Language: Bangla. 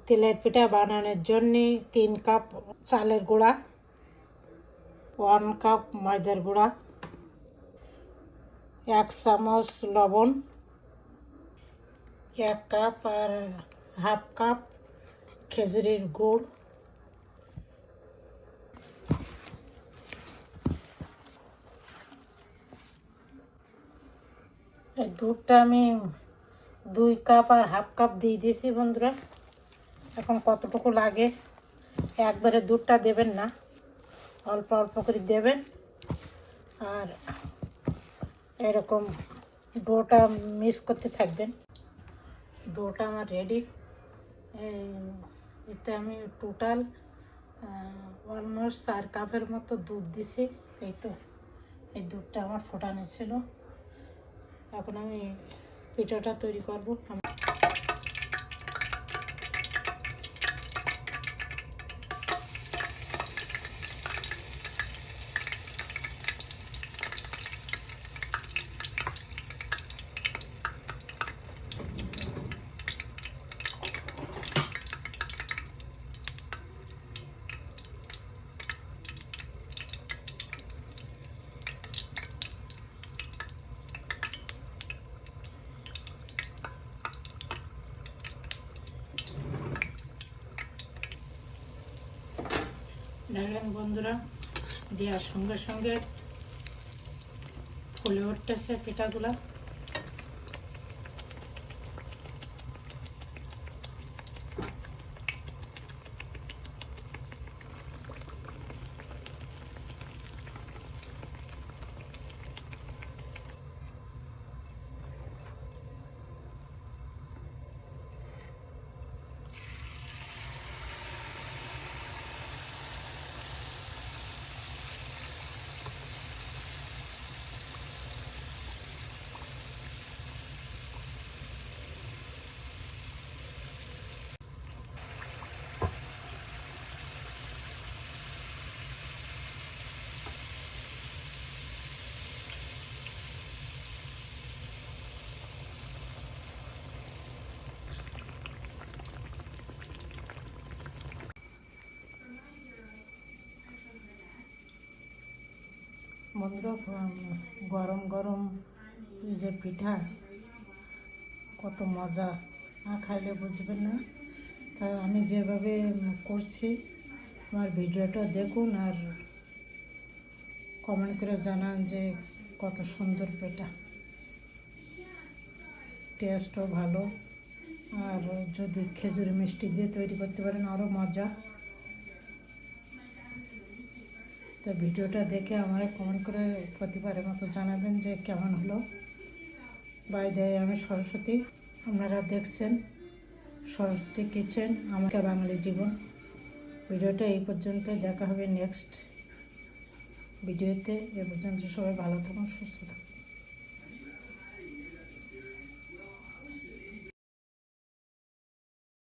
তেলের পিঠা বানানোর জন্য 3 কাপ চালের গুঁড়া, 1 কাপ ময়দার গুঁড়া, 1 চামচ লবণ, 1 কাপ আর হাফ কাপ খেজুরের গুড়, এই দুধটা আমি 2 কাপ আর হাফ কাপ দিয়ে দিয়েছি বন্ধুরা। এখন কতটুকু লাগে, একবারে দুধটা দেবেন না, অল্প অল্প করে দেবেন। আর এরকম ডোটা মিক্স করতে থাকবেন। ডোটা আমার রেডি। এতে আমি টোটাল অলমোস্ট 4 কাপের মতো দুধ দিছি। এই তো এই দুধটা আমার ফোটানো ছিল। এখন আমি পিঠাটা তৈরি করব। দেখেন বন্ধুরা, দেওয়ার সঙ্গে সঙ্গে ফুলে উঠতেছে পিঠাগুলা। বন্ধুরা, গরম গরম এই যে পিঠা, কত মজা, না খাইলে বুঝবেন না। তা আমি যেভাবে করছি, আমার ভিডিওটা দেখুন আর কমেন্ট করে জানান যে কত সুন্দর পিঠা, টেস্টও ভালো। আর যদি খেজুর মিষ্টি দিয়ে তৈরি করতে পারেন আরও মজা। তো ভিডিওটা দেখে আমাকে কমেন্ট করে প্রতিবারের মতো জানাবেন যে কেমন হলো। বাই দেয়, আমি সরস্বতী, আপনারা দেখছেন সরস্বতী কিচেন, আমাকে বাঙালি জীবন। ভিডিওটা এই পর্যন্ত, দেখা হবে নেক্সট ভিডিওতে। এ পর্যন্ত সবাই ভালো থাকুন, সুস্থ থাকুন।